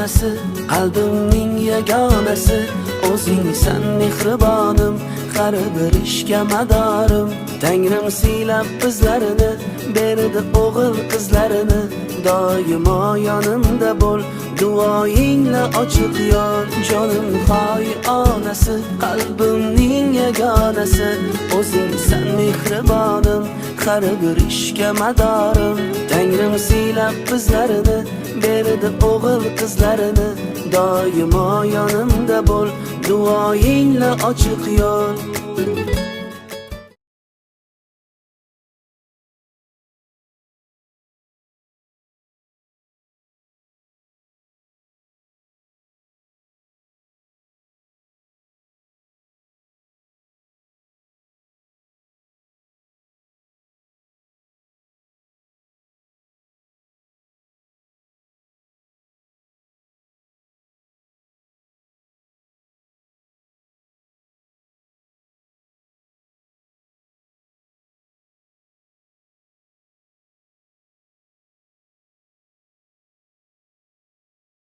onasi, qalbimning yagonasi, o'zingsan mehribonim, har bir ishga madorim. Tangrim siylab bizlarini, berdi o'g'il qizlarini, doimo yonimda bo'l, duoyingla ochiq yo'l. Jonim hoy onasi, qalbimning yagonasi, o'zingsan mehribonim, har bir ishga madorim. Tangrim siylab bizlarini, berdi o'g'il qizlarini, doimo yonimda bo'l, duoyingla ochiq yo'l.